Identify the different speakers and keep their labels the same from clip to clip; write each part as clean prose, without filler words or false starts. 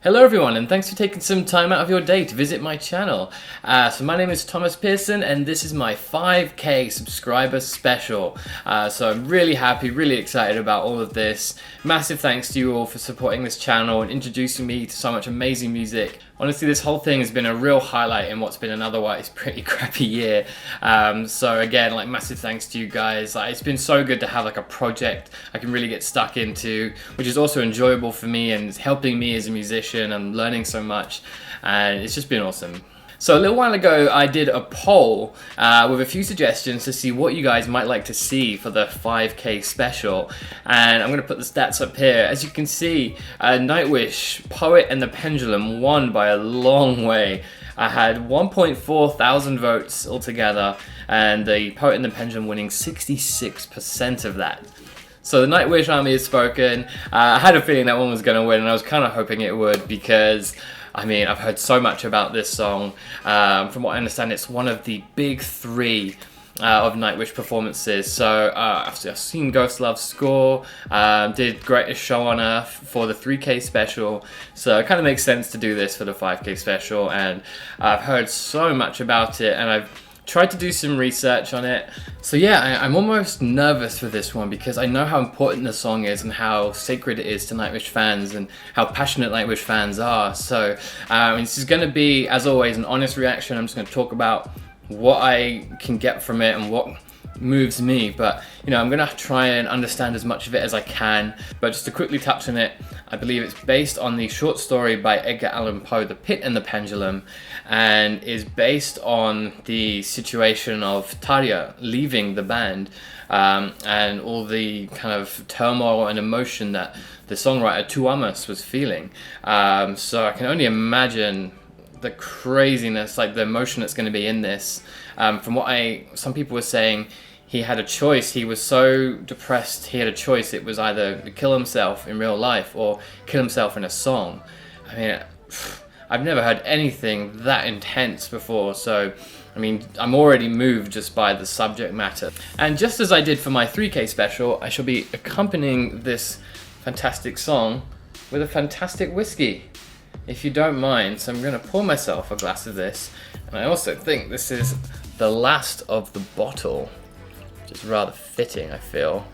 Speaker 1: Hello everyone, and thanks for taking some time out of your day to visit my channel. So my name is Thomas Pearson, and this is my 5K subscriber special. So I'm really happy, really excited about all of this. Massive thanks to you all for supporting this channel and introducing me to so much amazing music. Honestly, this whole thing has been a real highlight in what's been an otherwise pretty crappy year. So again, massive thanks to you guys. It's been so good to have a project I can really get stuck into, which is also enjoyable for me and is helping me as a musician. I'm learning so much, and it's just been awesome. So a little while ago, I did a poll with a few suggestions to see what you guys might like to see for the 5K special, and I'm going to put the stats up here. As you can see, Nightwish, Poet and the Pendulum won by a long way. I had 1.4 thousand votes altogether, and the Poet and the Pendulum winning 66% of that. So the Nightwish army has spoken. I had a feeling that one was going to win, and I was kind of hoping it would because, I've heard so much about this song. From what I understand, it's one of the big three of Nightwish performances. So I've seen Ghost Love score, did Greatest Show on Earth for the 3K special. So it kind of makes sense to do this for the 5K special, and I've heard so much about it, and I've tried to do some research on it. So yeah, I'm almost nervous for this one because I know how important the song is and how sacred it is to Nightwish fans and how passionate Nightwish fans are. So this is going to be, as always, an honest reaction. I'm just going to talk about what I can get from it and what moves me, but I'm gonna try and understand as much of it as I can. But just to quickly touch on it, I believe it's based on the short story by Edgar Allan Poe, The Pit and the Pendulum, and is based on the situation of Tarja leaving the band and all the kind of turmoil and emotion that the songwriter Tuomas was feeling. So I can only imagine the craziness, the emotion that's going to be in this. From what some people were saying, he had a choice. He was so depressed, he had a choice. It was either to kill himself in real life or kill himself in a song. I've never heard anything that intense before, so I'm already moved just by the subject matter. And just as I did for my 3K special, I shall be accompanying this fantastic song with a fantastic whiskey, if you don't mind. So I'm going to pour myself a glass of this, and I also think this is the last of the bottle, which is rather fitting, I feel.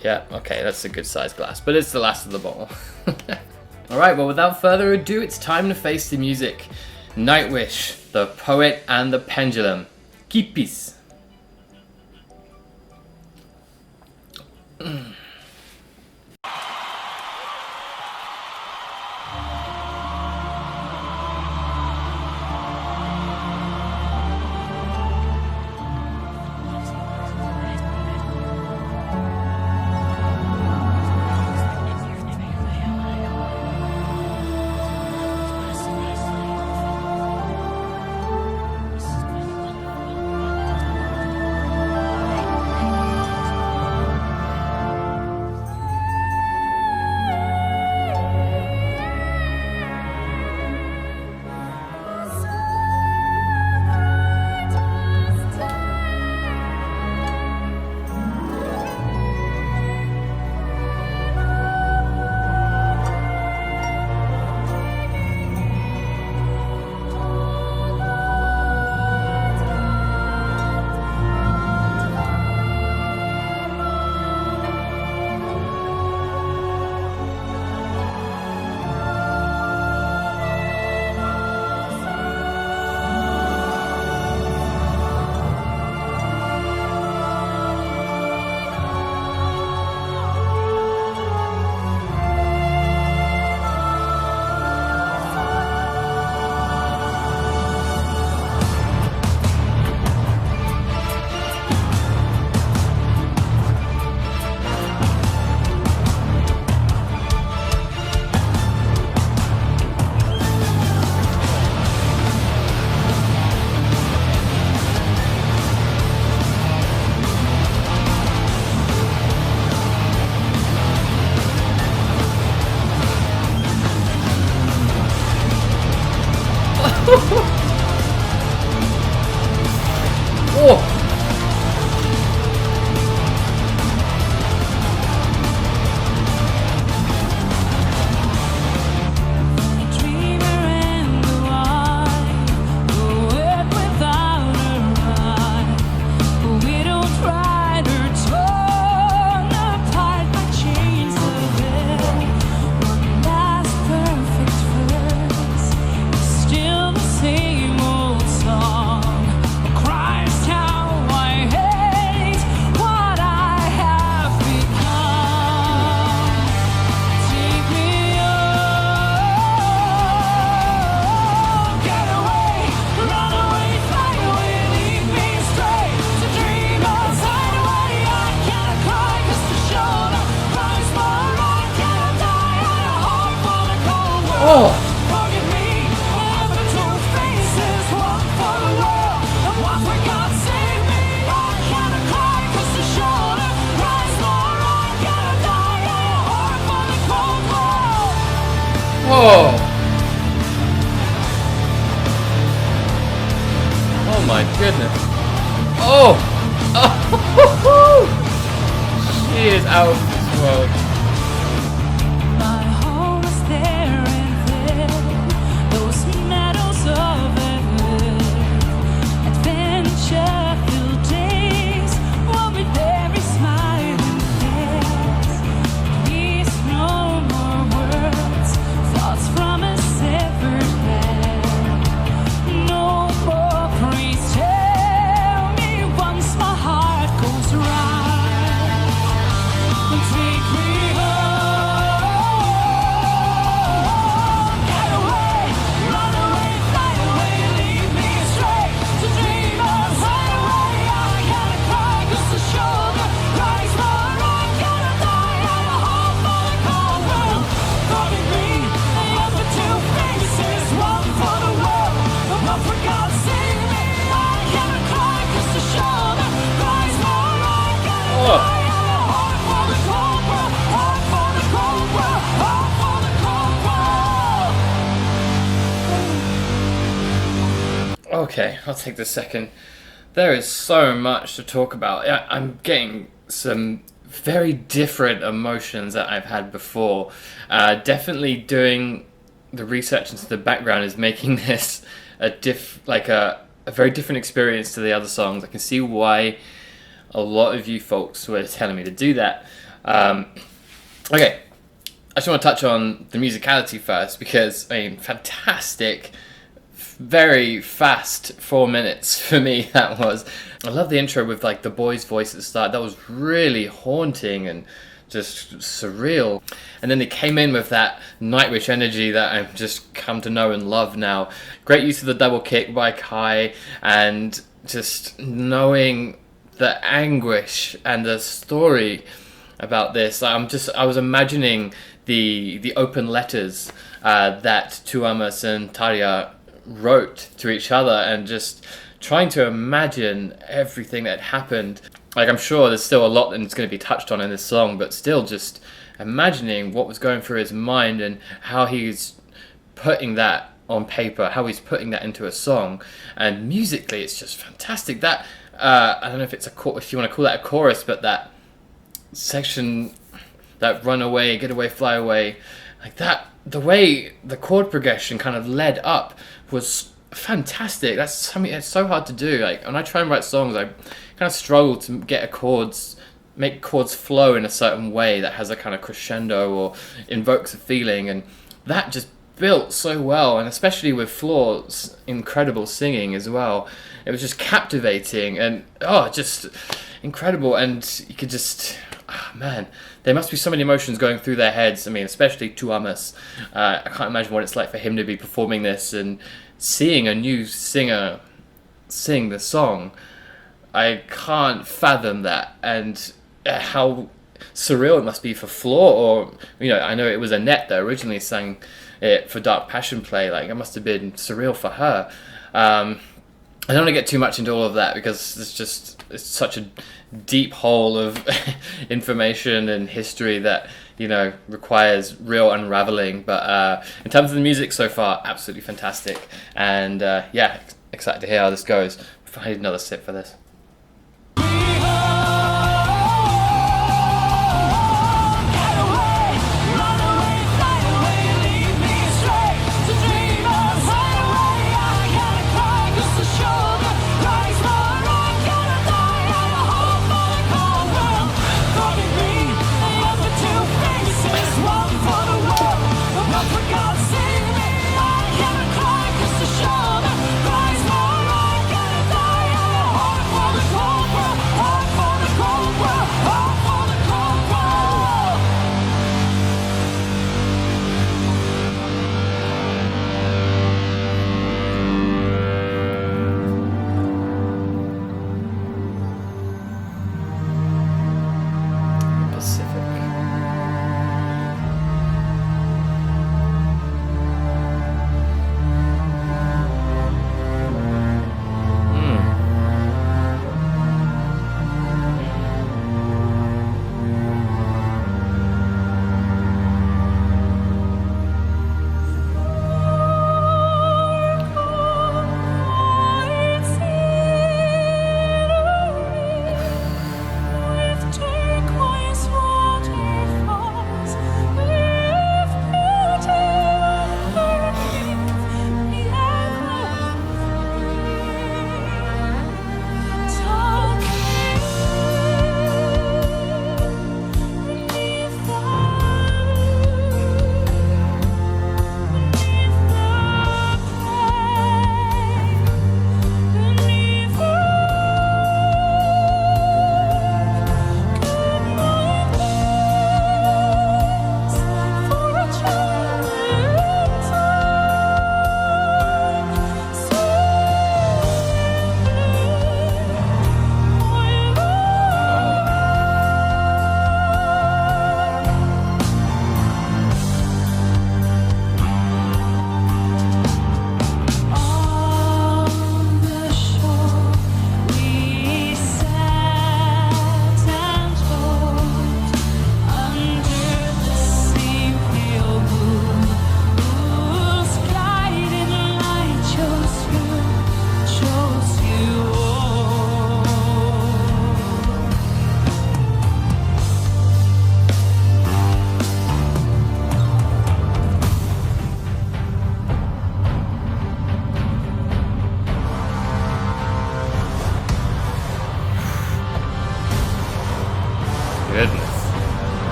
Speaker 1: Yeah, okay, that's a good sized glass, but it's the last of the bottle. Alright, well, without further ado, it's time to face the music. Nightwish, the Poet and the Pendulum. Keep peace. Oh! Whoa! Oh my goodness! Oh! Oh! She is out of this world.
Speaker 2: My home is there and there, those medals of adventure-filled days will be very smiling face. These no more words, thoughts from a severed head. No more please tell me once my heart goes right. Take me home, get away, run away, fly away, leave me astray. To dream of fly away, I gotta cry 'cause the shoulder cries more. I gotta die at a home for the cold world. Calling me, the other two faces, one for the world, but for God's sake me. I gotta cry 'cause the shoulder cries more. I gotta die.
Speaker 1: Okay, I'll take the second. There is so much to talk about. I'm getting some very different emotions that I've had before. Definitely doing the research into the background is making this a very different experience to the other songs. I can see why a lot of you folks were telling me to do that. Okay, I just want to touch on the musicality first because, I mean, fantastic, very fast 4 minutes for me that was. I love the intro with like the boy's voice at the start. That was really haunting and just surreal. And then they came in with that Nightwish energy that I've just come to know and love now. Great use of the double kick by Kai, and just knowing the anguish and the story about this. I was imagining the open letters that Tuomas and Tarja wrote to each other, and just trying to imagine everything that happened. Like, I'm sure there's still a lot that's going to be touched on in this song, but still just imagining what was going through his mind and how he's putting that on paper, how he's putting that into a song. And musically, it's just fantastic. That I don't know if if you want to call that a chorus, but that section, that run away, get away, fly away, like that, the way the chord progression kind of led up was fantastic. That's something that's so hard to do. Like, when I try and write songs, I kind of struggle to make chords flow in a certain way that has a kind of crescendo or invokes a feeling, and that just built so well. And especially with Floor's incredible singing as well, it was just captivating and just incredible. And you could just, man, there must be so many emotions going through their heads. I mean, especially Tuomas. I can't imagine what it's like for him to be performing this and seeing a new singer sing the song. I can't fathom that, and how surreal it must be for Floor, or, you know, I know it was Annette that originally sang it for Dark Passion Play. Like, it must have been surreal for her. I don't want to get too much into all of that because it's such a deep hole of information and history that, you know, requires real unraveling. But in terms of the music so far, absolutely fantastic. And excited to hear how this goes. I need another sip for this.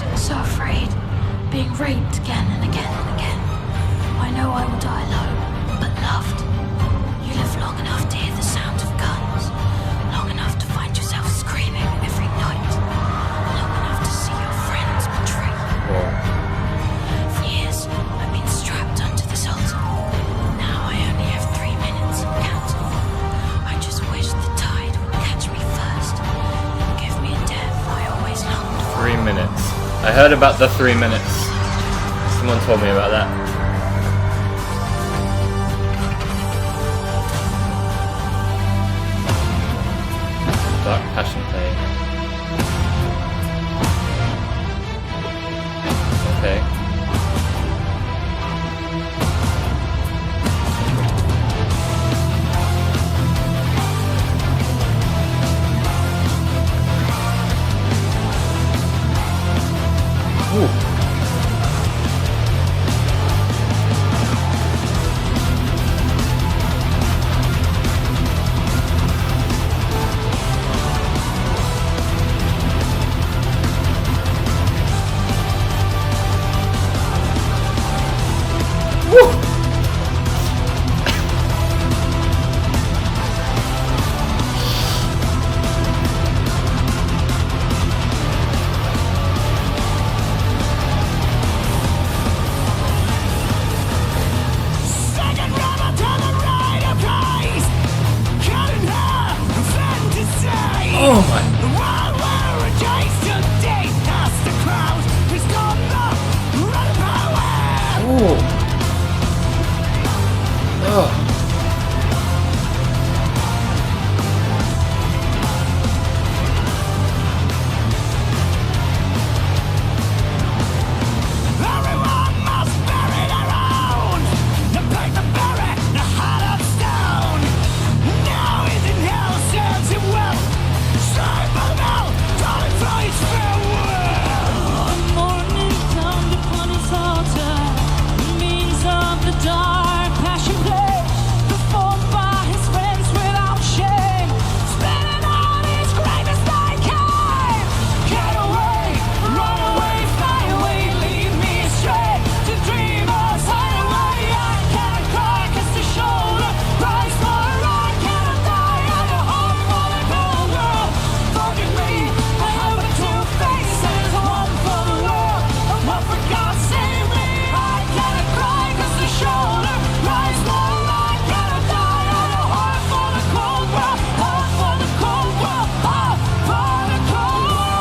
Speaker 3: afraid, being raped again and again and again. I know I will die alone, but loved. You live long enough to hear the sound of guns, long enough to find yourself screaming every night, long enough to see your friends betray you. For years, I've been strapped onto this altar. Now I only have 3 minutes and counting. I just wish the tide would catch me first and give me a death I always longed for.
Speaker 1: 3 minutes. I heard about the 3 minutes. Someone told me about that. Dark Passion Play. Okay. Ooh.
Speaker 2: Second rubber to the right of Christ, cutting her fantasy.
Speaker 1: Oh my.
Speaker 2: While we're rejoiced to death as the crowd is on the run of power.
Speaker 1: Ooh. Oh.
Speaker 2: Everyone must bury their own. The bag, the berry, the heart of stone. Now he's in hell, serves him well. Sorry for the bell, calling for his farewell. The morning dawned upon his altar. The means of the dark passion play, performed by his friends without shame. Spinning on his grave as they came. Get away, run away, fly away, leave me astray. To dreamers hideaway, I can't cry 'cause the shoulder cries for I cannot die. I go home for the cold world. Forgive me, I have but two faces, one for the world and one for God. Save me, I cannot cry 'cause the shoulder cries for I cannot die. I go home for the cold world, home for the cold world, home for the cold world.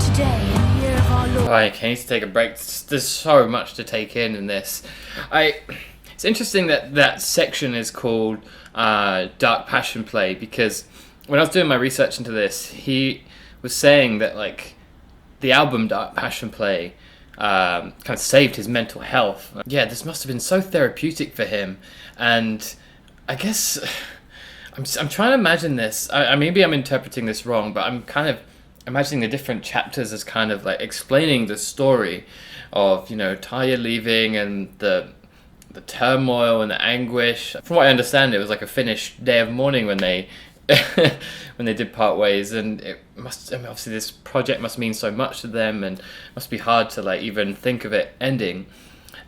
Speaker 3: Today, in the year of our Lord.
Speaker 1: I need to take a break. There's so much to take in this. It's interesting that that section is called Dark Passion Play, because when I was doing my research into this, he was saying that like the album Dark Passion Play kind of saved his mental health. Yeah, this must have been so therapeutic for him, and I guess I'm trying to imagine this. Maybe I'm interpreting this wrong, but I'm kind of imagining the different chapters as kind of like explaining the story of, you know, Taya leaving and the turmoil and the anguish. From what I understand, it was like a finished day of mourning when they when they did part ways, and it must, I mean, obviously this project must mean so much to them, and it must be hard to like even think of it ending.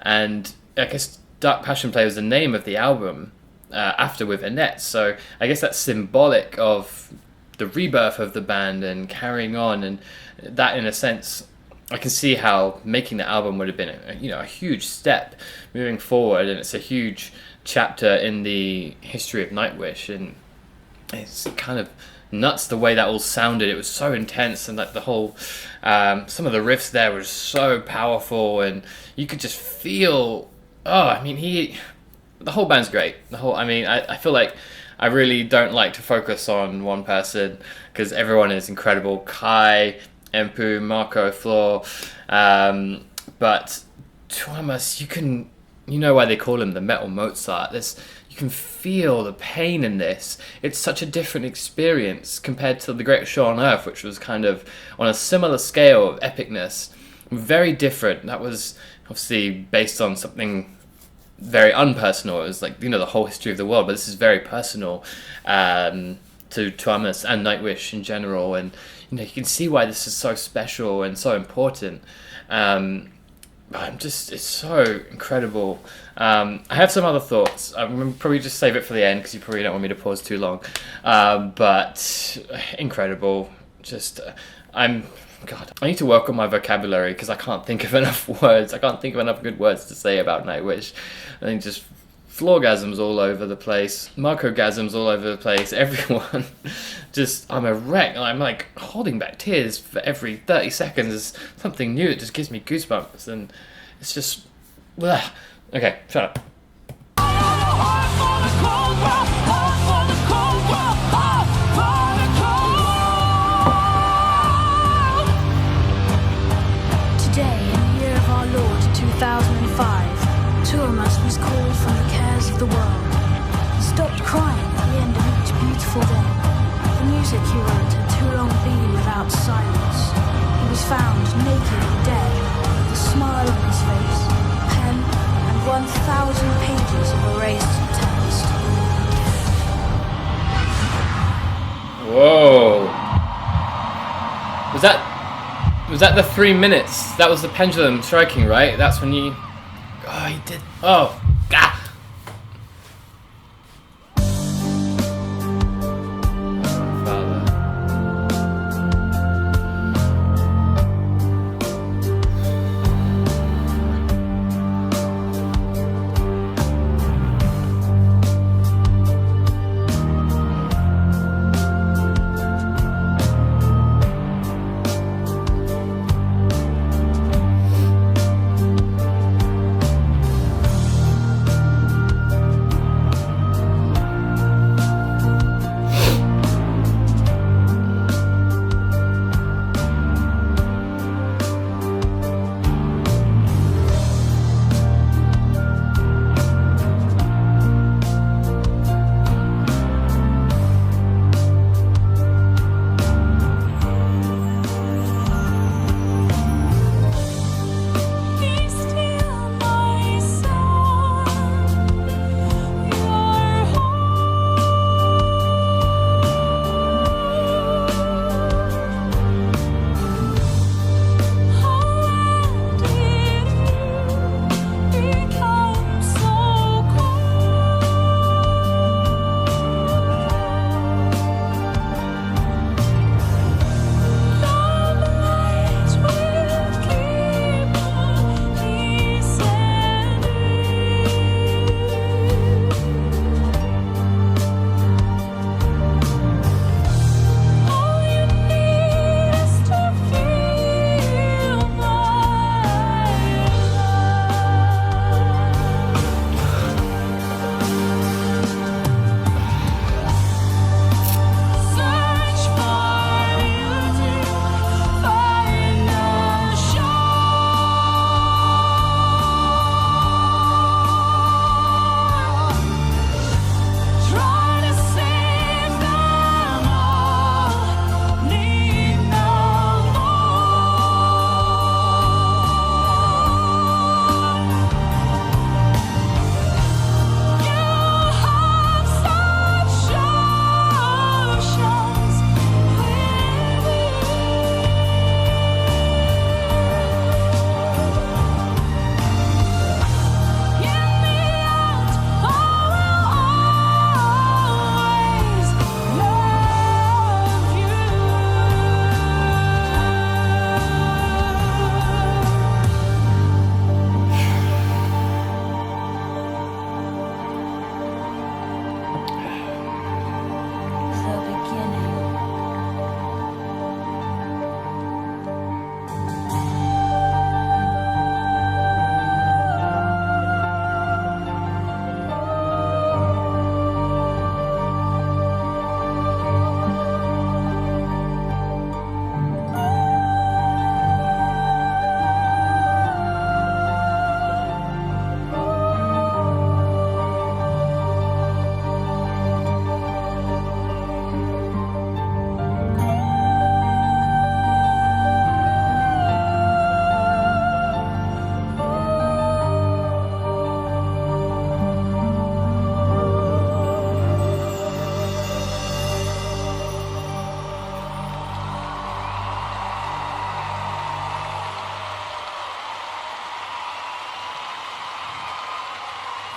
Speaker 1: And I guess Dark Passion Play was the name of the album after With Annette, so I guess that's symbolic of the rebirth of the band and carrying on, and that in a sense I can see how making the album would have been a huge step moving forward, and it's a huge chapter in the history of Nightwish, and it's kind of nuts the way that all sounded. It was so intense, and like the whole some of the riffs there were so powerful, and you could just feel the whole band's great. I feel like I really don't like to focus on one person because everyone is incredible. Kai, Empu, Marco, Floor, but Thomas, you know why they call him the Metal Mozart. You can feel the pain in this. It's such a different experience compared to The Greatest Show on Earth, which was kind of on a similar scale of epicness. Very different. That was obviously based on something very unpersonal. It was like, the whole history of the world, but this is very personal to to Thomas and Nightwish in general, and you know, you can see why this is so special and so important. It's so incredible. I have some other thoughts. I'm gonna probably just save it for the end because you probably don't want me to pause too long. But incredible. God, I need to work on my vocabulary because I can't think of enough words. I can't think of enough good words to say about Nightwish. I think just floorgasms all over the place, Marco-gasms all over the place, everyone. I'm a wreck. I'm like holding back tears for every 30 seconds. There's something new. It just gives me goosebumps, and it's just... Ugh. Okay, shut up.
Speaker 3: Today, in the year of our Lord 2005, two of us was called from the cares of the world. He stopped crying at the end of each beautiful day. The music he wrote had too long been without silence. He was found naked and dead, with a smile on his face, a pen, and 1,000 pages of erased text.
Speaker 1: Whoa. Was that the 3 minutes? That was the pendulum striking, right? That's when you... Oh, he did... Oh, God.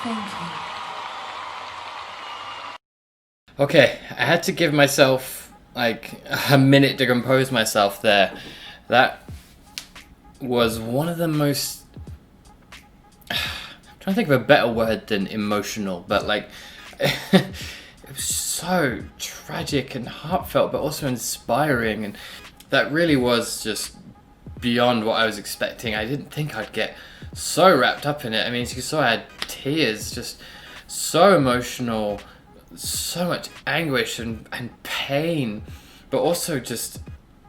Speaker 3: Thank you.
Speaker 1: Okay, I had to give myself like a minute to compose myself there. That was one of the most... I'm trying to think of a better word than emotional, but like it was so tragic and heartfelt, but also inspiring, and that really was just beyond what I was expecting. I didn't think I'd get so wrapped up in it. I mean, as you saw, I had tears, just so emotional, so much anguish and pain, but also just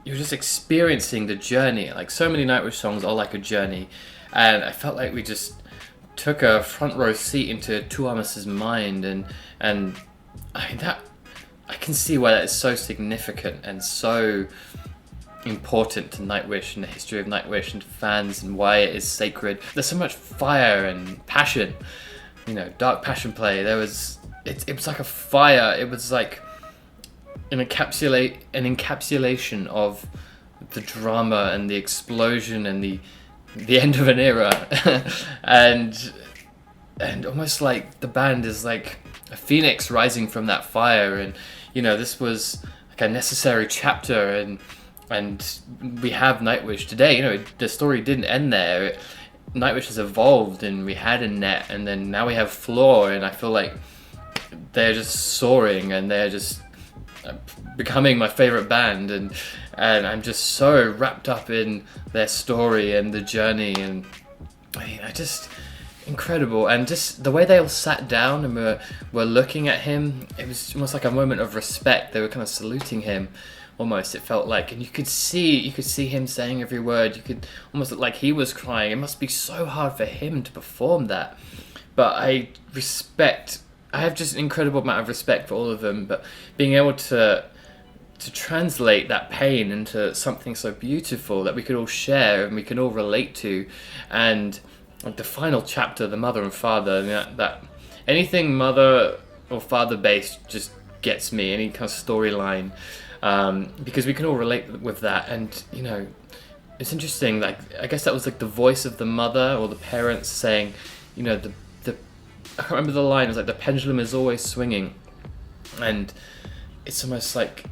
Speaker 1: you're just experiencing the journey. Like so many Nightwish songs are like a journey, and I felt like we just took a front row seat into Tuomas's mind, and I mean that I can see why that is so significant and so important to Nightwish and the history of Nightwish and fans, and why it is sacred. There's so much fire and passion, you know, dark passion play. It was like a fire. It was like an encapsulation of the drama and the explosion and the end of an era, and almost like the band is like a phoenix rising from that fire. And you know, this was like a necessary chapter, and we have Nightwish today. You know, the story didn't end there. Nightwish has evolved, and we had a net, and then now we have Floor, and I feel like they're just soaring, and they're just becoming my favorite band, and I'm just so wrapped up in their story and the journey, and I mean, incredible. And just the way they all sat down and were looking at him, it was almost like a moment of respect. They were kind of saluting him almost, it felt like, and you could see him saying every word. You could almost look like he was crying. It must be so hard for him to perform that, but I have just an incredible amount of respect for all of them. But being able to translate that pain into something so beautiful that we could all share and we can all relate to, and like the final chapter, the mother and father, that anything mother or father based just gets me, any kind of storyline, because we can all relate with that. And you know, it's interesting, like I guess that was like the voice of the mother or the parents saying, you know, I can't remember the line, it was like the pendulum is always swinging, and it's almost like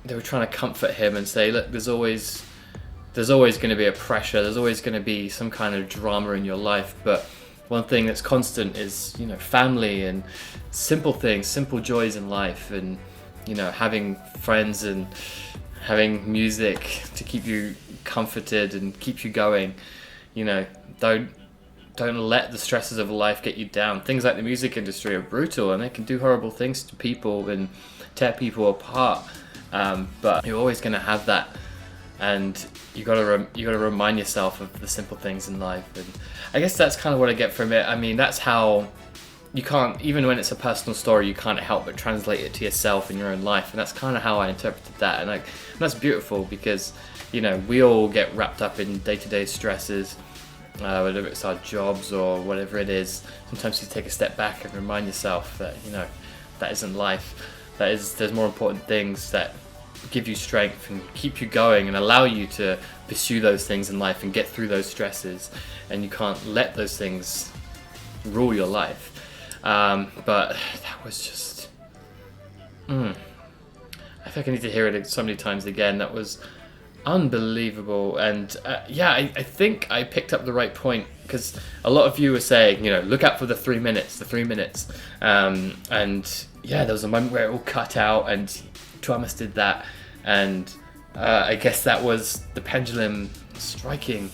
Speaker 1: they were trying to comfort him and say, look, there's always going to be a pressure, there's always going to be some kind of drama in your life, but one thing that's constant is, you know, family and simple things, simple joys in life, and you know, having friends and having music to keep you comforted and keep you going. You know, don't let the stresses of life get you down. Things like the music industry are brutal, and they can do horrible things to people and tear people apart. But you're always going to have that, and you gotta remind yourself of the simple things in life. And I guess that's kind of what I get from it. I mean, that's how you can't, even when it's a personal story, you can't help but translate it to yourself in your own life. And that's kind of how I interpreted that. And that's beautiful, because you know, we all get wrapped up in day-to-day stresses. Whether it's our jobs or whatever it is, sometimes you take a step back and remind yourself that, you know, that isn't life. There's more important things that give you strength and keep you going and allow you to pursue those things in life and get through those stresses. And you can't let those things rule your life. But that was just... I feel like I need to hear it so many times again. That was unbelievable. And I think I picked up the right point, because a lot of you were saying, you know, look out for the 3 minutes, and yeah, there was a moment where it all cut out, and Tuomas did that, and I guess that was the pendulum striking.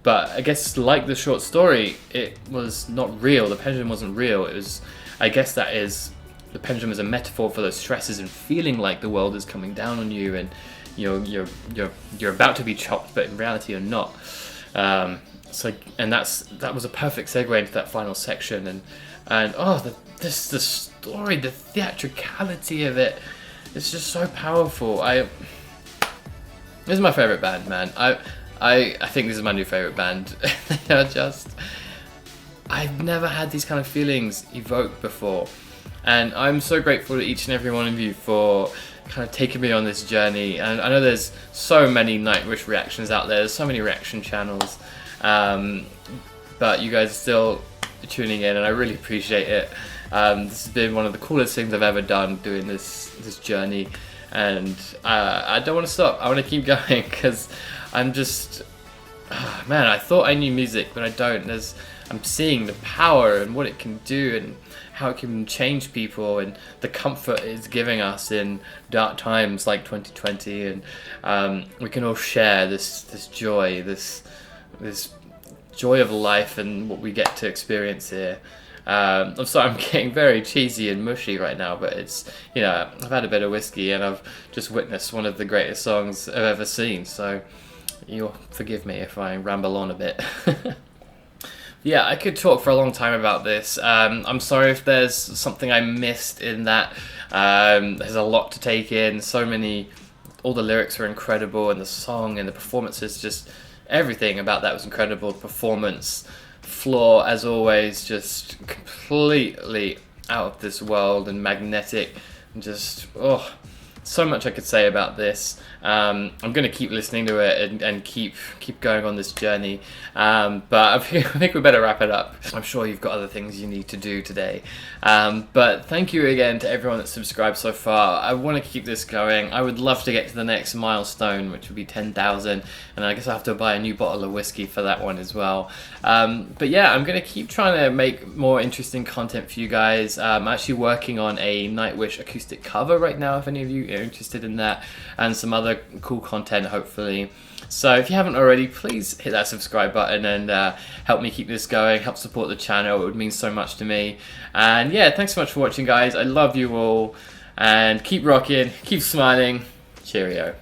Speaker 1: But I guess, like the short story, it was not real. The pendulum wasn't real. It was, I guess that is, the pendulum is a metaphor for those stresses and feeling like the world is coming down on you, and you're about to be chopped, but in reality you're not. So, and that was a perfect segue into that final section, and the story, the theatricality of it, it's just so powerful. This is my favorite band, man. I think this is my new favorite band. They are just, I've never had these kind of feelings evoked before, and I'm so grateful to each and every one of you for kind of taking me on this journey. And I know there's so many Nightwish reactions out there, there's so many reaction channels, but you guys are still tuning in, and I really appreciate it. This has been one of the coolest things I've ever done, doing this journey, and I don't want to stop. I want to keep going because I'm just, man, I thought I knew music, but I don't. I'm seeing the power and what it can do and how it can change people and the comfort it's giving us in dark times like 2020, and we can all share this joy, this joy of life and what we get to experience here. I'm sorry, I'm getting very cheesy and mushy right now, but it's, you know, I've had a bit of whiskey and I've just witnessed one of the greatest songs I've ever seen, so you'll forgive me if I ramble on a bit. Yeah, I could talk for a long time about this. I'm sorry if there's something I missed in that. There's a lot to take in, all the lyrics were incredible, and the song and the performances, just everything about that was incredible. The performance, floor, as always, just completely out of this world and magnetic, and just, so much I could say about this. I'm going to keep listening to it and keep going on this journey. But I think we better wrap it up. I'm sure you've got other things you need to do today. But thank you again to everyone that's subscribed so far. I want to keep this going. I would love to get to the next milestone, which would be 10,000. And I guess I have to buy a new bottle of whiskey for that one as well. But yeah, I'm going to keep trying to make more interesting content for you guys. I'm actually working on a Nightwish acoustic cover right now, if any of you are interested in that, and some other cool content, hopefully. So if you haven't already, please hit that subscribe button and help me keep this going, help support the channel. It would mean so much to me. And yeah, thanks so much for watching, guys. I love you all, and keep rocking, keep smiling. Cheerio.